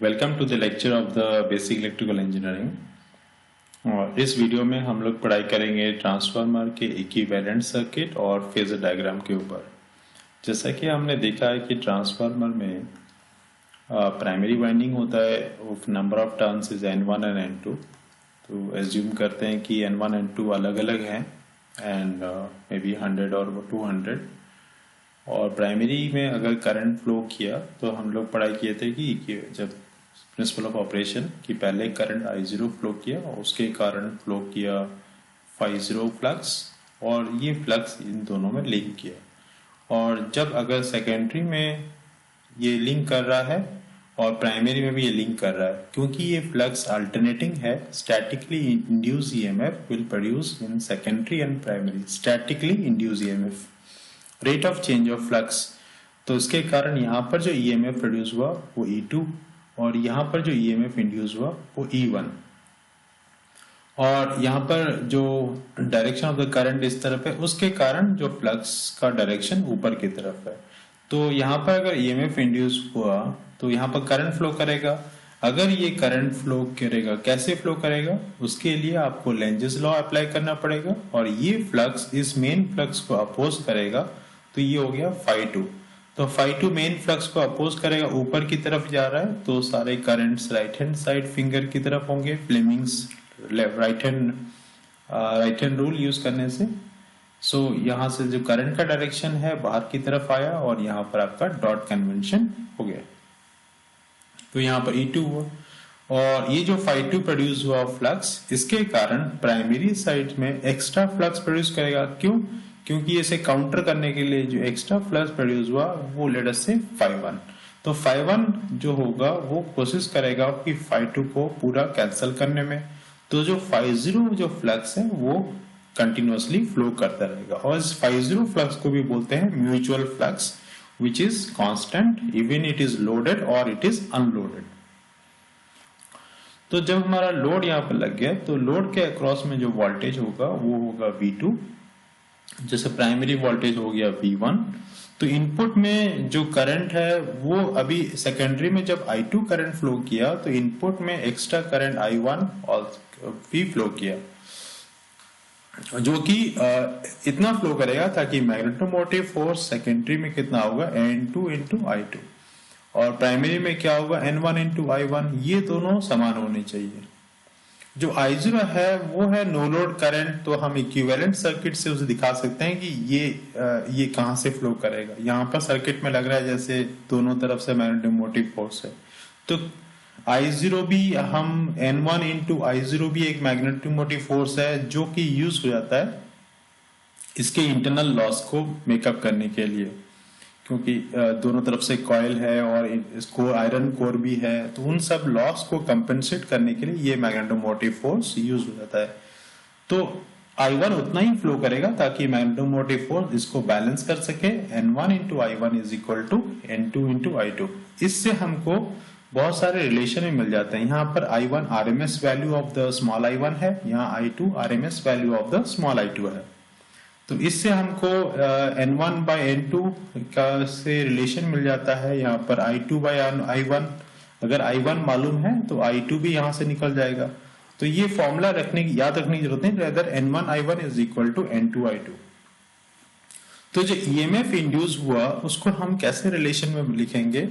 Welcome to the lecture of the basic electrical engineering. और इस video में हम लोग पढ़ाई करेंगे ट्रांसफार्मर के इक्विवेलेंट सर्किट और फेजर डायग्राम के ऊपर। जैसा कि हमने देखा है कि ट्रांसफार्मर में प्राइमरी वाइंडिंग होता है, number of turns is N1 and N2। तो एज्यूम करते हैं कि N1 N2 अलग अलग हैं एंड मे बी 100 और 200। और प्राइमरी में अगर करंट फ्लो किया तो हम लोग पढ़ाई किए थे कि जब प्रिंसिपल ऑफ ऑपरेशन कि पहले करंट I0 फ्लो किया और उसके कारण फ्लो किया φ0 फ्लक्स, और ये फ्लक्स इन दोनों में लिंक किया। और जब अगर सेकेंडरी में ये लिंक कर रहा है और प्राइमरी में भी ये लिंक कर रहा है, क्योंकि ये फ्लक्स अल्टरनेटिंग है, statically induce EMF will produce in secondary and primary. Statically induce EMF, rate of change of flux. तो इसके कारण यहाँ पर जो EMF प्रोड्यूस हुआ वो E2 और यहाँ पर जो EMF इंड्यूस हुआ वो E1। और यहाँ पर जो डायरेक्शन ऑफ द करंट इस तरफ है, उसके कारण जो फ्लक्स का डायरेक्शन ऊपर की तरफ है। तो यहाँ पर अगर EMF इंड्यूस हुआ तो यहाँ पर करंट फ्लो करेगा। अगर ये करंट फ्लो करेगा, कैसे फ्लो करेगा, उसके लिए आपको लेंजेस लॉ अप्लाई करना पड़ेगा और ये फ्लक्स इस मेन फ्लक्स को अपोज करेगा। तो ये हो गया φ2। तो φ2 मेन फ्लक्स को अपोज करेगा, ऊपर की तरफ जा रहा है, तो सारे currents right hand side finger की तरफ होंगे Fleming's right hand rule use करने से। सो यहाँ से जो करंट का डायरेक्शन है बाहर की तरफ आया और यहाँ पर आपका डॉट कन्वेंशन हो गया। तो यहाँ पर E2 हुआ और ये जो φ2 प्रोड्यूस हुआ फ्लक्स, इसके कारण प्राइमरी साइड में एक्स्ट्रा फ्लक्स प्रोड्यूस करेगा। क्यों? क्योंकि इसे काउंटर करने के लिए जो एक्स्ट्रा फ्लक्स प्रोड्यूस हुआ वो लेट अस से φ1। तो φ1 जो होगा वो कोशिश करेगा कि φ2 को पूरा कैंसिल करने में। तो जो φ0 जो फ्लक्स है वो कंटिन्यूअसली फ्लो करता रहेगा और इस φ0 फ्लक्स को भी बोलते हैं mutual flux, which is constant even it is loaded or it is unloaded। तो जब हमारा लोड यहाँ पर लग गया तो लोड के अक्रॉस में जो वोल्टेज होगा वो होगा V2, जैसे प्राइमरी वोल्टेज हो गया V1। तो इनपुट में जो करंट है वो अभी सेकेंडरी में जब I2 करंट फ्लो किया तो इनपुट में एक्स्ट्रा करंट I1 और V फ्लो किया, जो कि इतना फ्लो करेगा ताकि मैग्नेटोमोटिव फोर्स सेकेंडरी में कितना होगा N2 इंटू I2 और प्राइमरी में क्या होगा N1 इंटू I1। ये दोनों समान होने चाहिए। जो I0 है वो है नो लोड करंट, तो हम इक्विवेलेंट सर्किट से उसे दिखा सकते हैं कि ये कहां से फ्लो करेगा। यहाँ पर सर्किट में लग रहा है जैसे दोनों तरफ से मैग्नेटोमोटिव फोर्स है, तो I0 भी हम N1 इंटू I0 भी एक मैग्नेटोमोटिव फोर्स है जो कि यूज हो जाता है इसके इंटरनल लॉस को मेकअप करने के लिए, क्योंकि दोनों तरफ से कॉइल है और इसको आयरन कोर भी है, तो उन सब लॉस को कंपेंसेट करने के लिए ये मैग्नेटोमोटिव फोर्स यूज हो जाता है। तो I1 उतना ही फ्लो करेगा ताकि मैग्नेटोमोटिव फोर्स इसको बैलेंस कर सके। N1 into I1 is equal to N2 into I2। इससे हमको बहुत सारे रिलेशन में मिल जाते हैं। यहाँ पर I1 RMS value of the small I1 है, यहाँ I2 RMS value of the small I2 है। तो इससे हमको N1 बाय N2 का से रिलेशन मिल जाता है। यहाँ पर I2 बाय I1, अगर I1 मालूम है तो I2 भी यहाँ से निकल जाएगा। तो ये फॉर्मूला याद रखने की जरूरत है, अगर N1 I1 is equal to N2 I2। तो जो EMF इंड्यूस हुआ उसको हम कैसे रिलेशन में लिखेंगे?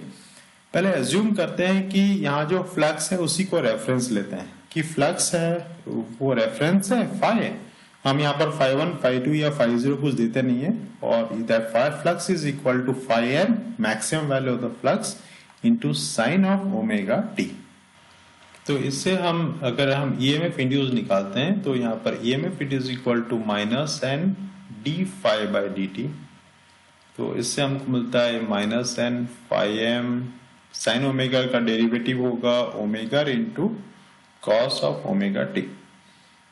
पहले एज्यूम करते हैं कि यहाँ जो फ्लक्स है उसी को रेफरेंस लेते हैं कि फ्लक्स है वो रेफरेंस है फाई। हम यहाँ पर φ1 φ2 या φ0 कुछ देते नहीं है और that flux is equal to φm maximum value of the flux into sine of omega t। तो इससे हम अगर हम EMF इंड्यूस निकालते हैं तो यहाँ पर EMF it is equal to minus n d∅dt। तो इससे हमको मिलता है minus n φm sine omega का डेरिवेटिव होगा omega into cos of omega T.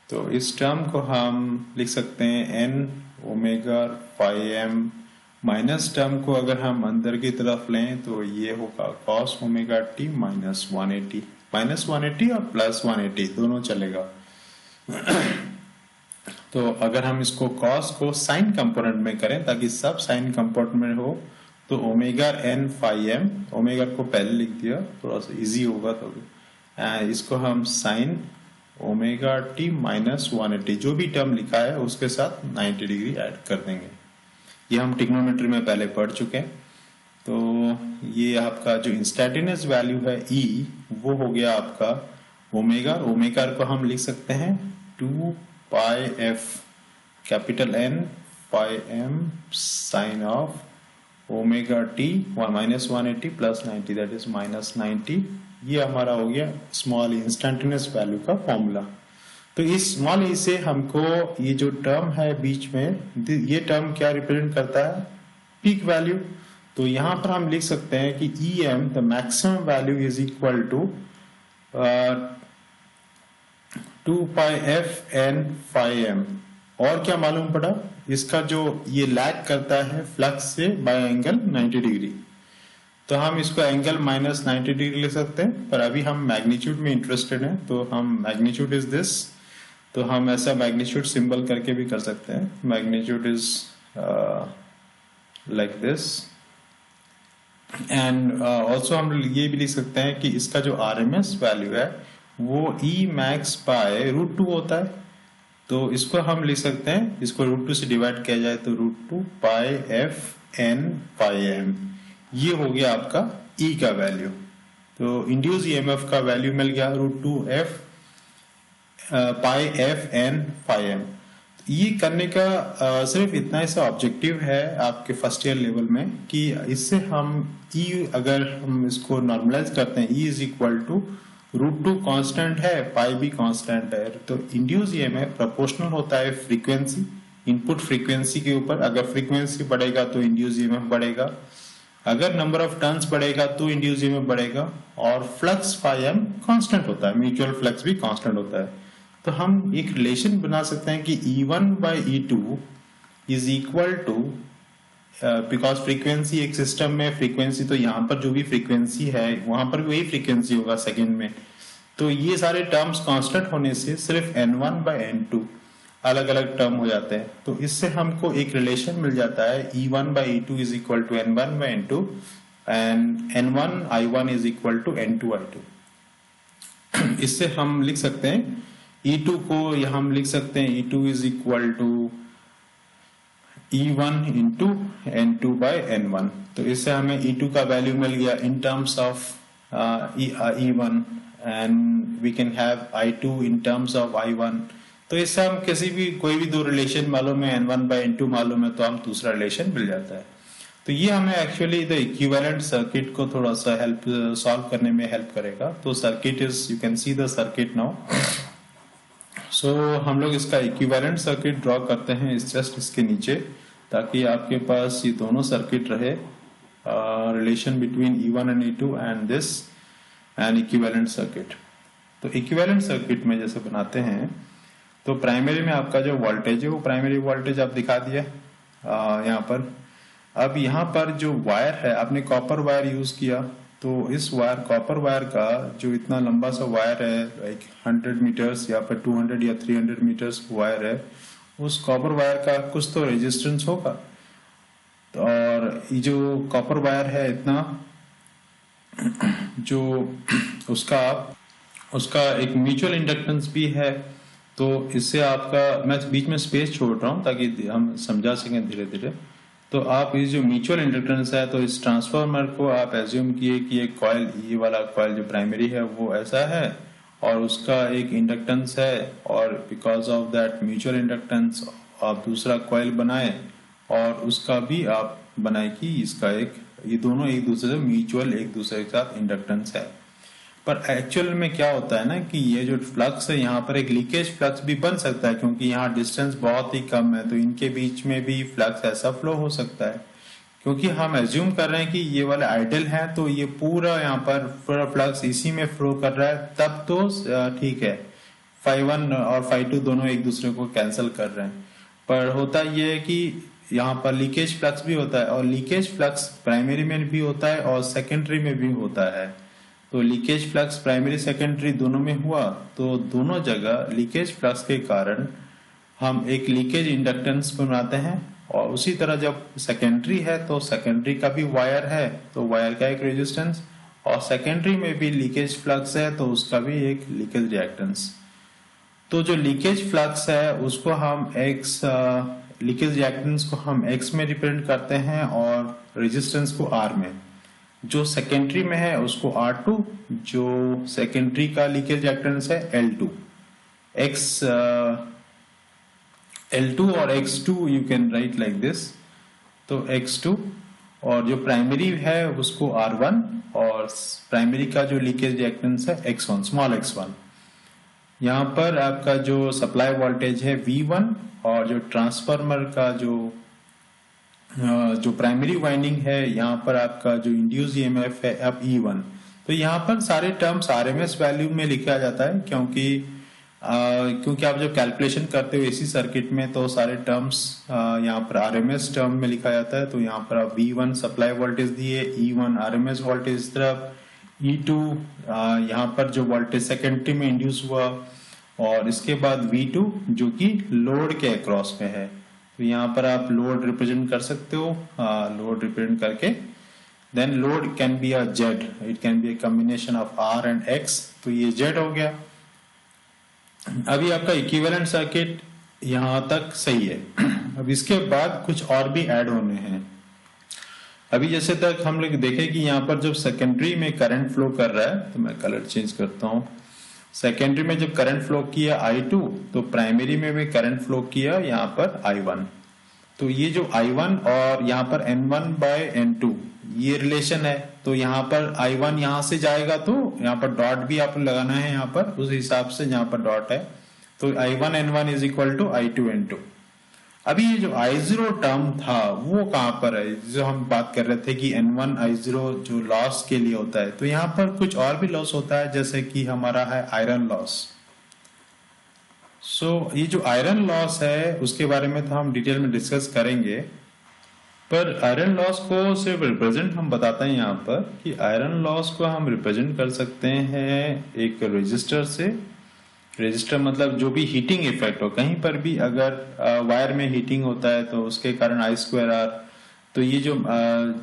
तो इस टर्म को हम लिख सकते हैं n omega φm minus term को अगर हम अंदर की तरफ लें तो ये होगा कॉस ओमेगा टी माइनस 180 और प्लस 180 दोनों चलेगा। तो अगर हम इसको कॉस को साइन कंपोनेंट में करें ताकि सब साइन कंपोनेंट में हो तो omega N phi M, omega को पहले लिख दिया थोड़ा सा इजी होगा तो इसको हम साइन ओमेगा टी माइनस 180 जो भी टर्म लिखा है उसके साथ 90 डिग्री ऐड कर देंगे। ये हम ट्रिग्नोमेट्री में पहले पढ़ चुके हैं। तो ये आपका जो इंस्टैटिनियस वैल्यू है E वो हो गया आपका ओमेगा, ओमेगा को हम लिख सकते हैं 2 pi f capital N pi m sine of omega t minus 180 plus 90 that is minus 90। ये हमारा हो गया स्मॉल इंस्टैंटेनियस वैल्यू का फॉर्मूला। तो इस स्मॉल ई से हमको ये जो टर्म है बीच में, ये टर्म क्या रिप्रेजेंट करता है? Peak value. तो यहां पर हम लिख सकते हैं कि E M the maximum value is equal to 2 pi F N phi M. और क्या मालूम पड़ा? इसका जो ये लैग करता है फ्लक्स से बाय एंगल 90 डिग्री। तो हम इसको एंगल माइनस 90 डिग्री ले सकते हैं, पर अभी हम मैग्नीट्यूड में इंटरेस्टेड हैं तो हम मैग्नीट्यूड इज दिस, तो हम ऐसा मैग्नीट्यूड सिंबल करके भी कर सकते हैं। Magnitude is like this. And also हम ये भी लिख सकते हैं कि इसका जो आरएमएस वैल्यू है वो E मैक्स बाय रूट 2 होता है। तो इसको हम लिख सकते हैं, इसको रूट 2 से डिवाइड किया जाए तो रूट 2 पाई एफ एन पाई एम। ये हो गया आपका E का वैल्यू। तो इंड्यूस ईएमएफ का वैल्यू मिल गया रूट 2 एफ पाई एफ एन पाई एम। ये करने का सिर्फ इतना ही सा ऑब्जेक्टिव है आपके फर्स्ट ईयर लेवल में कि इससे हम E अगर हम इसको नॉर्मलाइज करते हैं E is equal to root 2 constant है, पाई भी कांस्टेंट है, तो इंड्यूस ईएमएफ प्रोपोर्शनल होता है फ्रीक्वेंसी, इनपुट फ्रीक्वेंसी के ऊपर। अगर फ्रीक्वेंसी बढ़ेगा तो इंड्यूस ईएमएफ बढ़ेगा, अगर नंबर ऑफ टर्न्स बढ़ेगा तो इंड्यूस ईएमएफ बढ़ेगा, और फ्लक्स फाई एम कांस्टेंट होता है, म्यूचुअल फ्लक्स भी कांस्टेंट होता है। तो हम एक रिलेशन बना सकते हैं कि E1 by E2 is equal to, because frequency एक सिस्टम में फ्रीक्वेंसी, तो यहाँ पर जो भी फ्रीक्वेंसी है वहां पर भी वही फ्रीक्वेंसी होगा सेकंड में। तो ये सारे टर्म्स कांस्टेंट होने से सिर्फ N1 बाई N2 अलग अलग टर्म हो जाते हैं। तो इससे हमको एक रिलेशन मिल जाता है E1 by E2 is equal to N1 by N2 and N1 I1 is equal to N2 I2। इससे हम लिख सकते हैं E2 को हम लिख सकते हैं E2 is equal to E1 into N2 by N1। तो इससे हमें E2 का वैल्यू मिल गया in terms of E1 and we can have I2 in terms of I1। तो इससे हम किसी भी कोई भी दो रिलेशन मालूम है, N1 बाई N2 मालूम है, तो हम दूसरा रिलेशन मिल जाता है। तो ये हमें एक्चुअली द इक्विवेलेंट सर्किट को थोड़ा सा हेल्प सॉल्व करने में हेल्प करेगा। तो circuit is, you can see the circuit now. So हम लोग इसका इक्विवेलेंट सर्किट ड्रॉ करते हैं इस जस्ट इसके नीचे, ताकि आपके पास ये दोनों सर्किट रहे, relation between E1 and E2 and this and equivalent circuit. तो इक्विवेलेंट सर्किट में जैसे बनाते हैं तो प्राइमरी में आपका जो वोल्टेज है वो प्राइमरी वोल्टेज आप दिखा दिया यहाँ पर। अब यहाँ पर जो वायर है, आपने कॉपर वायर यूज किया, तो इस वायर कॉपर वायर का जो इतना लंबा सा वायर है, लाइक 100 मीटर्स या फिर 200 या 300 मीटर्स वायर है, उस कॉपर वायर का कुछ तो रेजिस्टेंस होगा। तो और ये जो कॉपर वायर है इतना, जो उसका एक म्यूचुअल इंडक्टेंस भी है। तो इससे आपका, मैं बीच में स्पेस छोड़ रहा हूँ ताकि हम समझा सकें धीरे धीरे। तो आप इस जो म्यूचुअल इंडक्टेंस है, तो इस ट्रांसफार्मर को आप एज्यूम किए कि एक कॉइल, ये वाला कॉइल जो प्राइमरी है वो ऐसा है और उसका एक इंडक्टेंस है, और because of that mutual inductance आप दूसरा कॉइल बनाए और उसका भी आप बनाए कि इसका एक, ये दोनों एक दूसरे से म्यूचुअल एक दूसरे के साथ इंडक्टेंस है। पर एक्चुअल में क्या होता है ना कि ये जो फ्लक्स है यहाँ पर एक लीकेज फ्लक्स भी बन सकता है, क्योंकि यहाँ डिस्टेंस बहुत ही कम है, तो इनके बीच में भी फ्लक्स ऐसा फ्लो हो सकता है। क्योंकि हम एज्यूम कर रहे हैं कि ये वाले आइडल है, तो ये पूरा यहाँ पर पूरा फ्लक्स इसी में फ्लो कर रहा है, तब तो ठीक है, φ1 और φ2 दोनों एक दूसरे को कैंसिल कर रहे हैं। पर होता ये है कि यहाँ पर लीकेज फ्लक्स भी होता है, और लीकेज फ्लक्स प्राइमरी में भी होता है और सेकेंडरी में भी होता है। तो लीकेज फ्लक्स प्राइमरी सेकेंडरी दोनों में हुआ, तो दोनों जगह लीकेज फ्लक्स के कारण हम एक लीकेज इंडक्टेंस बनाते हैं, और उसी तरह जब सेकेंडरी है तो सेकेंडरी का भी वायर है तो वायर का एक रेजिस्टेंस, और सेकेंडरी में भी लीकेज फ्लक्स है तो उसका भी एक लीकेज रिएक्टेंस। तो जो लीकेज फ्लक्स है उसको हम एक्स, लीकेज रिएक्टेंस को हम एक्स में रिप्रेजेंट करते हैं और रेजिस्टेंस को आर में। जो सेकेंडरी में है उसको R2, जो सेकेंडरी का लीकेज रिएक्टेंस है L2, एक्स L2 और X2 you can write like this, तो X2, और जो प्राइमरी है उसको R1 और प्राइमरी का जो लीकेज रिएक्टेंस है X1, स्मॉल x1। यहाँ पर आपका जो सप्लाई वोल्टेज है V1 और जो ट्रांसफार्मर का जो प्राइमरी वाइंडिंग है यहाँ पर आपका जो इंड्यूस ईएमएफ है अब E1। तो यहाँ पर सारे टर्म्स आरएमएस वैल्यू में लिखा जाता है क्योंकि आप जब कैलकुलेशन करते हो एसी सर्किट में तो सारे टर्म्स यहाँ पर आरएमएस टर्म में लिखा जाता है। तो यहाँ पर आप V1 सप्लाई वोल्टेज दिए, E1 आरएमएस वोल्टेज इस तरफ, E2 यहाँ पर जो वोल्टेज सेकेंडरी में इंड्यूस हुआ, और इसके बाद V2 जो कि लोड के अक्रॉस में है। तो यहाँ पर आप लोड रिप्रेजेंट कर सकते हो, लोड रिप्रेजेंट करके then load can be a Z, it can be a combination of R and X, तो ये जेड हो गया। अभी आपका इक्विवेलेंट सर्किट यहाँ तक सही है। अब इसके बाद कुछ और भी ऐड होने हैं। अभी जैसे तक हम लोग देखें कि यहाँ पर जब सेकेंडरी में करंट फ्लो कर रहा है, तो मैं कलर चेंज करता हूँ। सेकेंडरी में जब करंट फ्लो किया I2 तो प्राइमरी में भी करंट फ्लो किया यहाँ पर I1। तो ये जो I1 और यहाँ पर N1/N2 ये रिलेशन है। तो यहाँ पर I1 यहाँ से जाएगा तो यहाँ पर डॉट भी आपको लगाना है यहाँ पर उस हिसाब से जहाँ पर डॉट है। तो I1N1 is equal to I2N2। अभी ये जो I0 टर्म था वो कहाँ पर है, जो हम बात कर रहे थे कि N1 I0 जो लॉस के लिए होता है, तो यहाँ पर कुछ और भी लॉस होता है जैसे कि हमारा है आयरन लॉस। ये जो आयरन लॉस है उसके बारे में तो हम डिटेल में डिस्कस करेंगे, पर आयरन लॉस को सिर्फ रिप्रेजेंट हम बताते हैं यहाँ पर कि आयरन लॉस को हम रिप्रेजेंट कर सकते हैं एक रेजिस्टर से। रेजिस्टर मतलब जो भी हीटिंग इफेक्ट हो, कहीं पर भी अगर वायर में हीटिंग होता है तो उसके कारण I2R। तो ये जो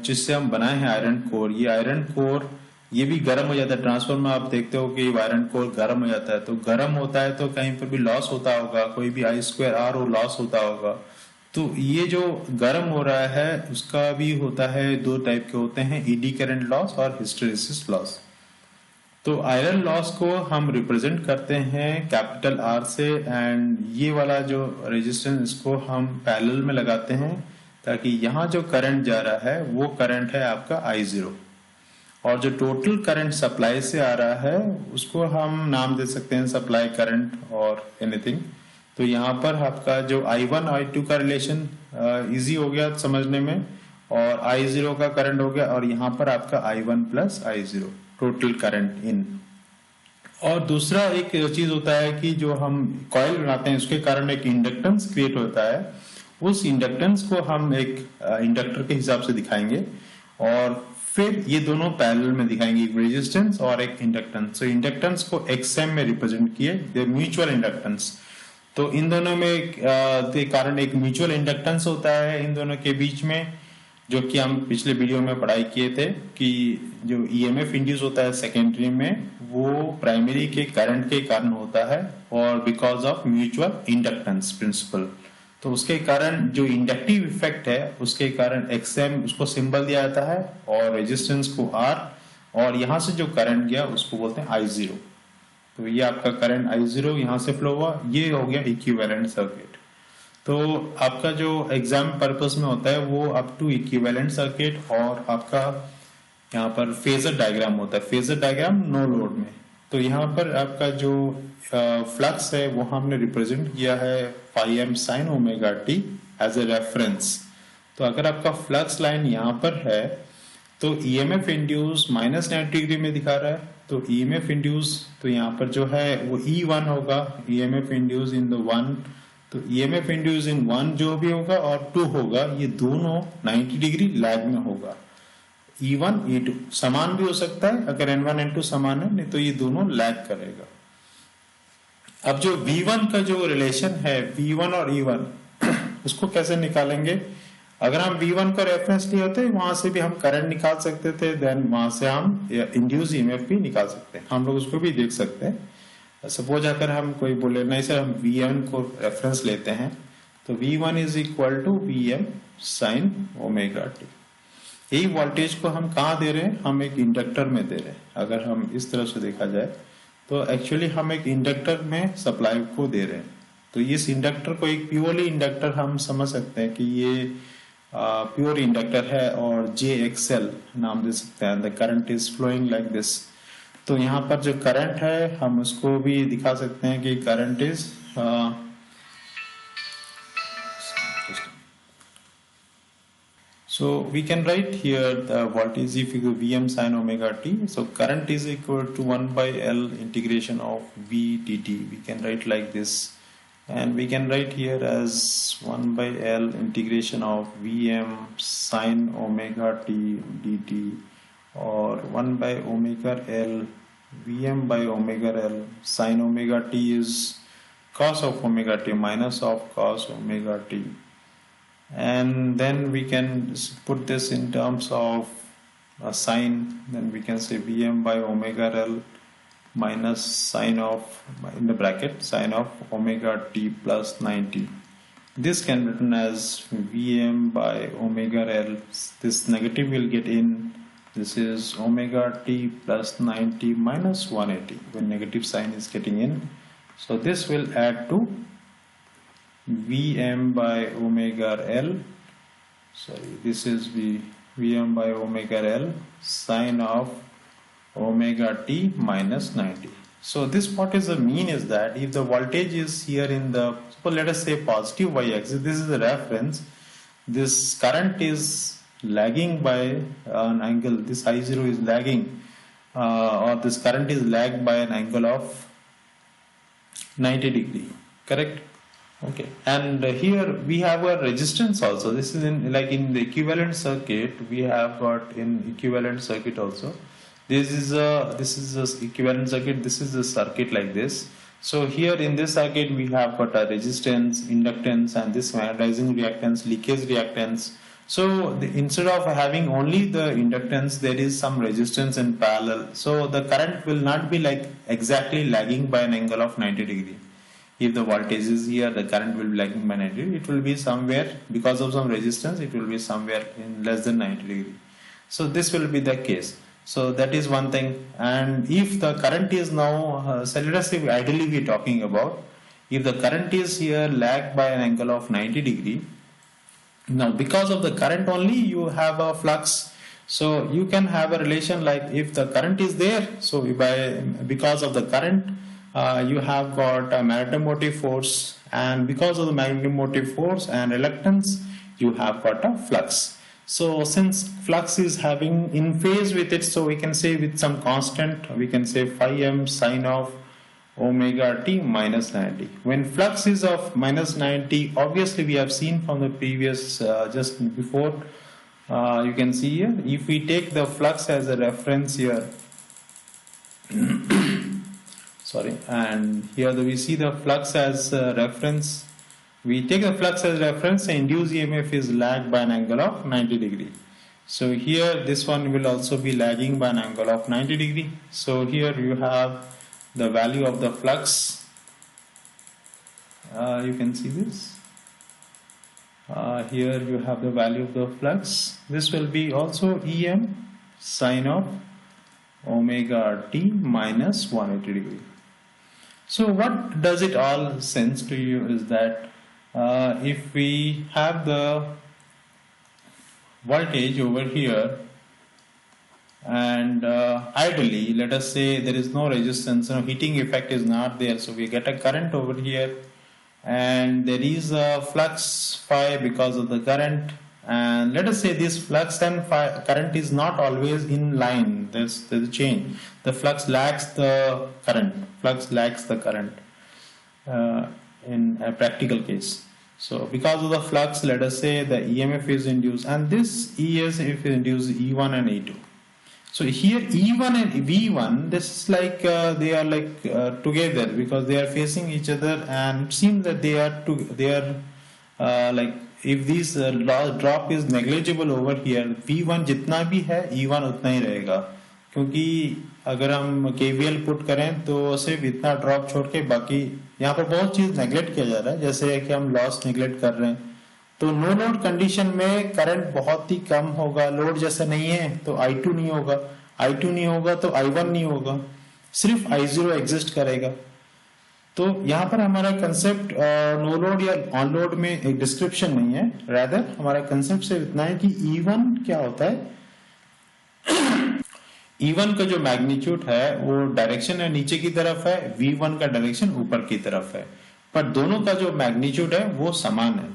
जिससे हम बनाए हैं आयरन कोर, ये आयरन कोर ये भी गर्म हो जाता है। ट्रांसफार्मर में आप देखते हो कि आयरन कोर गर्म हो जाता है, तो गर्म होता है तो कहीं पर भी लॉस होता होगा, कोई भी I2R वो लॉस होता होगा। तो ये जो गर्म हो रहा है उसका भी होता है, दो टाइप के होते हैं, ईडी करंट लॉस और हिस्टेरेसिस लॉस। तो आयरन लॉस को हम रिप्रेजेंट करते हैं कैपिटल R से, एंड ये वाला जो रेजिस्टेंस इसको हम पैरेलल में लगाते हैं ताकि यहाँ जो करंट जा रहा है वो करंट है आपका I0, और जो टोटल करंट सप्लाई से आ रहा है उसको हम नाम दे सकते हैं सप्लाई करंट और एनीथिंग। तो यहाँ पर आपका जो I1 I2 का रिलेशन इजी हो गया समझने में, और I0 का करंट हो गया, और यहाँ पर आपका I1 plus I0 total current in. और दूसरा एक चीज होता है कि जो हम कॉइल बनाते हैं उसके कारण एक इंडक्टेंस क्रिएट होता है, उस इंडक्टेंस को हम एक इंडक्टर के हिसाब से दिखाएंगे, और फिर ये दोनों पैरेलल में दिखाएंगे, एक रेजिस्टेंस और एक इंडक्टेंस। तो इंडक्टेंस को XM में रिप्रेजेंट किए, म्यूचुअल इंडक्टेंस। तो इन दोनों में के कारण एक म्यूचुअल इंडक्टेंस होता है इन दोनों के बीच में, जो कि हम पिछले वीडियो में पढ़ाई किए थे कि जो EMF इंड्यूस होता है सेकेंडरी में वो प्राइमरी के करंट के कारण होता है, और because of mutual inductance principle. तो उसके कारण जो इंडक्टिव इफेक्ट है उसके कारण XM उसको सिंबल दिया जाता है, और रेजिस्टेंस को R, और यहाँ से जो करंट गया उसको बोलते हैं I0। तो ये आपका करंट I0 यहाँ से फ्लो हुआ, ये हो गया इक्विवेलेंट सर्किट। तो आपका जो एग्जाम पर्पस में होता है वो अप टू इक्विवेलेंट सर्किट, और आपका यहाँ पर फेजर डायग्राम होता है, फेजर डायग्राम नो लोड में। तो यहाँ पर आपका जो फ्लक्स है वो हमने रिप्रेजेंट किया है φm sin omega t as a reference. तो अगर आपका फ्लक्स लाइन यहाँ पर है तो EMF इंड्यूस -90 डिग्री में दिखा रहा है, तो EMF इंड्यूस तो यहाँ पर जो है वो E1 होगा, EMF इंड्यूस इन द 1, तो EMF इंड्यूस इन 1 जो भी होगा और 2 होगा, ये दोनों 90 डिग्री लैग में होगा। E1 E2 समान भी हो सकता है, अगर N1 N2 समान है, नहीं तो ये दोनों लैग करेगा। अब जो V1 का जो रिलेशन है V1 और E1 उसको कैसे निकालेंगे? अगर हम V1 को रेफरेंस लिए होते वहां से भी हम करंट निकाल सकते थे, देन वहां से हम इंड्यूस ईएमएफ भी निकाल सकते हैं, हम लोग उसको भी देख सकते हैं। सपोज अगर हम कोई बोले नहीं सर हम Vm को रेफरेंस लेते हैं, तो V1 is equal to Vm sine omega T. यही वोल्टेज को हम कहाँ दे रहे हैं? हम एक इंडक्टर में दे रहे हैं। अगर हम इस तरह से देखा जाए तो एक्चुअली हम एक इंडक्टर में सप्लाई को दे रहे हैं। तो इस इंडक्टर को एक प्योरली इंडक्टर हम समझ सकते हैं कि ये प्योर इंडक्टर है और JXL नाम दे सकते हैं। The current is flowing like this. तो यहाँ पर जो करंट है हम उसको भी दिखा सकते हैं कि current is so we can write here the voltage if you go Vm sin omega t. So current is equal to 1 by L integration of V dt. We can write like this, and we can write here as 1 by L integration of Vm sin omega t dt, or 1 by omega L Vm by omega L sin omega t is cos of omega t minus of cos omega t. And then we can put this in terms of a sine, then we can say Vm by omega L minus sine of, in the bracket, sine of omega t plus 90. This can be written as Vm by omega L. This negative will get in. This is omega t plus 90 minus 180 when negative sign is getting in. So this will add to Vm by omega L, sorry, this is Vm by omega L sine of omega t minus 90. So this what is the mean is that if the voltage is here in the, suppose let us say positive y-axis, this is the reference, this current is lagging by an angle, this I0 is lagging or this current is lagged by an angle of 90 degree, correct? Okay, and here we have a resistance also. This is in like in the equivalent circuit. We have got in equivalent circuit also. This is a equivalent circuit. This is a circuit like this. So here in this circuit we have got a resistance, inductance, and this magnetizing reactance, leakage reactance. So instead of having only the inductance, there is some resistance in parallel. So the current will not be like exactly lagging by an angle of 90 degree. If the voltage is here, the current will be lagging by 90 degree. It will be somewhere, because of some resistance, it will be somewhere in less than 90 degree. So this will be the case. So that is one thing. And if the current is now, so let us say ideally we are talking about, if the current is here lagged by an angle of 90 degree, now because of the current only you have a flux. So you can have a relation like if the current is there, so because of the current, you have got a magnetomotive force, and because of the magnetomotive force and reluctance you have got a flux. So since flux is having in phase with it, so we can say with some constant, we can say phi m sine of omega t minus 90. When flux is of minus 90, obviously we have seen from the previous just before, you can see here, if we take the flux as a reference here sorry, and here we see the flux as a reference. We take the flux as reference, the induced EMF is lagged by an angle of 90 degree. So here this one will also be lagging by an angle of 90 degree. So here you have the value of the flux. You can see this. Here you have the value of the flux. This will be also Em sine of omega t minus 180 degree. So what does it all sense to you is that if we have the voltage over here, and ideally let us say there is no resistance, no heating effect is not there, so we get a current over here and there is a flux phi because of the current, and let us say this flux and current is not always in line. There's a change. The flux lags the current. In a practical case. So because of the flux, let us say the EMF is induced, and this ES if induced E1 and E2. So here E1 and V1, this is like they are like together because they are facing each other, and it seems that they are like if this drop is negligible over here, V1 जितना भी है E1 उतना ही रहेगा, क्योंकि अगर हम KVL put करें तो सिर्फ इतना ड्रॉप छोड़ के बाकी यहाँ पर बहुत चीज नेग्लेक्ट किया जा रहा है, जैसे कि हम लॉस नेग्लेक्ट कर रहे हैं। तो नो लोड कंडीशन में करंट बहुत ही कम होगा, लोड जैसा नहीं है तो I2 नहीं होगा, I2 नहीं होगा तो I1 नहीं होगा, सिर्फ I0 एग्जिस्ट करेगा। तो यहाँ पर हमारा कंसेप्ट नो लोड या ऑन लोड में एक डिस्क्रिप्शन नहीं है, रादर हमारा कंसेप्ट सिर्फ इतना है कि E1 क्या होता है। E1 का जो मैग्नीट्यूड है वो डायरेक्शन है नीचे की तरफ है, V1 का डायरेक्शन ऊपर की तरफ है, पर दोनों का जो मैग्नीट्यूड है वो समान है।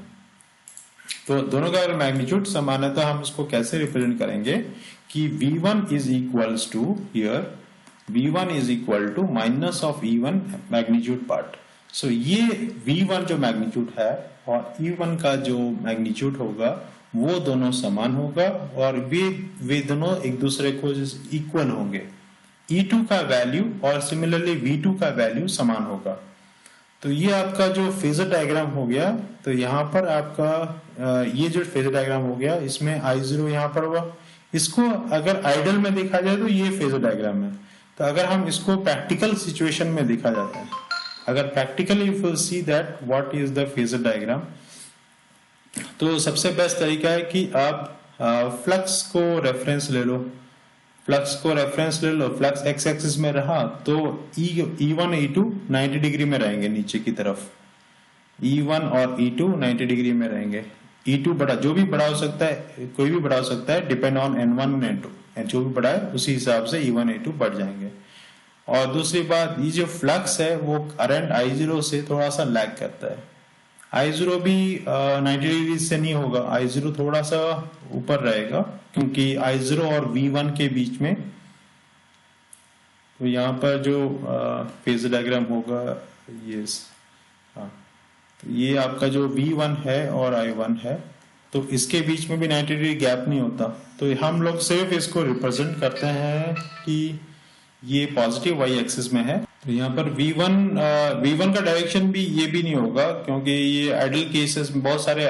तो दोनों का अगर मैग्नीट्यूड समान है तो हम इसको कैसे रिप्रेजेंट करेंगे कि V1 is equals to here V1 is equal to minus of E1 magnitude part. So ये V1 जो मैग्नीट्यूड है और E1 का जो मैग्नीट्यूड होगा वो दोनों समान होगा और वे दोनों एक दूसरे को इक्वल होंगे। E2 का वैल्यू और सिमिलरली V2 का वैल्यू समान होगा। तो ये आपका जो फेजर डायग्राम हो गया, तो यहाँ पर आपका ये जो फेजर डायग्राम हो गया इसमें I0 यहाँ पर हुआ। इसको अगर आइडल में देखा जाए तो ये फेजर डायग्राम है। तो अगर हम इसको प्रैक्टिकल सिचुएशन में देखा जाता है, अगर practically if you see that what is the phasor diagram, तो सबसे बेस्ट तरीका है कि आप फ्लक्स को रेफरेंस ले लो, फ्लक्स एक्स एक्सिस में रहा तो E1 E2 90 डिग्री में रहेंगे नीचे की तरफ, E1 और E2 90 डिग्री में रहेंगे। E2 बड़ा, जो भी बड़ा हो सकता है, कोई भी बड़ा हो सकता है, डिपेंड ऑन N1 और N2, जो भी बड़ा है उसी हिसाब से E1 E2 बढ़ जाएंगे। और दूसरी बात, ये जो फ्लक्स है वो करंट I0 से थोड़ा सा लैग करता है। I0 भी 90 डिग्री से नहीं होगा, I0 थोड़ा सा ऊपर रहेगा क्योंकि I0 और V1 के बीच में, तो यहाँ पर जो फेज डायग्राम होगा ये, हाँ, तो ये आपका जो V1 है और I1 है, तो इसके बीच में भी 90 डिग्री गैप नहीं होता। तो हम लोग सिर्फ इसको रिप्रेजेंट करते हैं कि ये पॉजिटिव वाई एक्सिस में है। तो यहाँ पर V1 का डायरेक्शन भी ये भी नहीं होगा, क्योंकि ये आइडल केसेस में बहुत सारे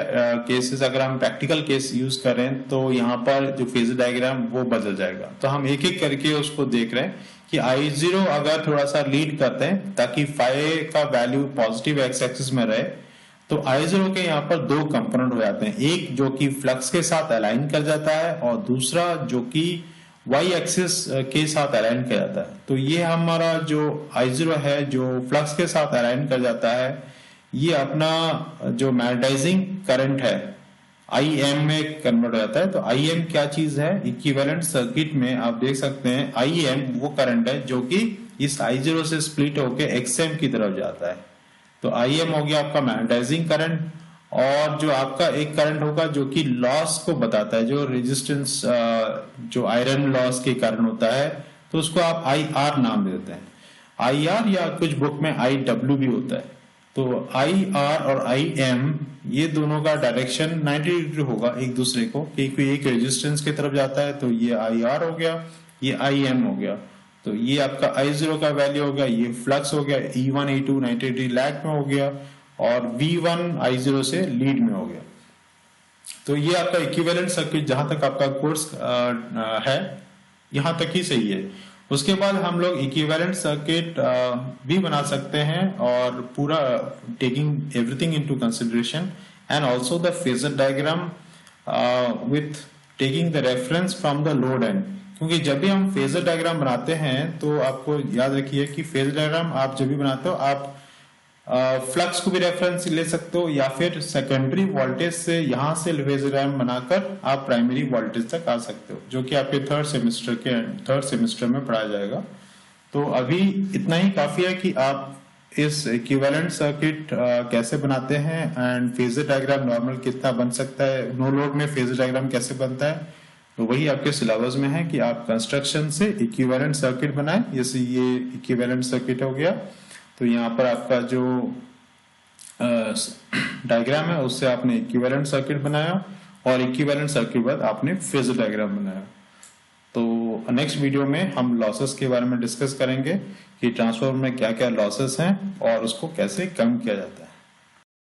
केसेस अगर हम प्रैक्टिकल केस यूज करें तो यहाँ पर जो फेजर डायग्राम वो बदल जाएगा। तो हम एक एक करके उसको देख रहे हैं कि I0 अगर थोड़ा सा लीड करते हैं ताकि फाई का वैल्यू पॉजिटिव एक्स एक्सिस में रहे, तो I0 के यहाँ पर दो कंपोनेंट हो जाते हैं, एक जो कि फ्लक्स के साथ अलाइन कर जाता है और दूसरा जो कि वाई एक्सिस के साथ अलाइन कर जाता है। तो ये हमारा जो I0 है जो फ्लक्स के साथ अलाइन कर जाता है, ये अपना जो मैग्नेटाइजिंग करंट है IM में कन्वर्ट हो जाता है। तो IM क्या चीज है, इक्विवेलेंट सर्किट में आप देख सकते हैं IM वो करंट है जो कि इस I0 से स्प्लिट होके XM की तरफ जाता है। तो IM हो गया आपका मैग्नेटाइजिंग करंट, और जो आपका एक करंट होगा जो कि लॉस को बताता है, जो रेजिस्टेंस जो आयरन लॉस के कारण होता है, तो उसको आप IR नाम देते हैं, IR, या कुछ बुक में IW भी होता है। तो IR और IM ये दोनों का डायरेक्शन 90 डिग्री होगा एक दूसरे को, क्योंकि एक रेजिस्टेंस की तरफ जाता है, तो ये IR हो गया, ये IM हो गया। तो ये आपका I0 का वैल्यू हो गया, ये फ्लक्स हो गया, E1 E2 90 डिग्री लैग में हो गया और V1 I0 से लीड में हो गया। तो ये आपका इक्विवेलेंट सर्किट जहां तक आपका कोर्स है यहां तक ही सही है। उसके बाद हम लोग इक्विवेलेंट सर्किट भी बना सकते हैं और पूरा taking everything into consideration and also the phasor diagram with taking the reference from the load and, क्योंकि जब भी हम फेजर डायग्राम बनाते हैं तो आपको याद रखिए कि फेजर डायग्राम आप जब भी बनाते हो आप फ्लक्स को भी रेफरेंस ले सकते हो या फिर सेकेंडरी वोल्टेज से यहां से फेजर डायग्राम बनाकर आप प्राइमरी वोल्टेज तक आ सकते हो, जो कि आपके थर्ड सेमेस्टर में पढ़ाया जाएगा। तो अभी इतना ही काफी है कि आप इस इक्विवेलेंट सर्किट कैसे बनाते हैं एंड फेजर डायग्राम नॉर्मल कितना बन सकता है, नो लोड में फेजर डायग्राम कैसे बनता है, तो वही आपके सिलेबस में है कि आप कंस्ट्रक्शन से इक्विवेलेंट सर्किट बनाएं। जैसे ये इक्विवेलेंट सर्किट हो गया, तो यहाँ पर आपका जो डायग्राम है उससे आपने इक्विवेलेंट सर्किट बनाया और इक्विवेलेंट सर्किट बाद आपने फेजर डायग्राम बनाया। तो नेक्स्ट वीडियो में हम लॉसेस के बारे में डिस्कस करेंगे कि ट्रांसफार्मर में क्या क्या लॉसेस हैं और उसको कैसे कम किया जाता है।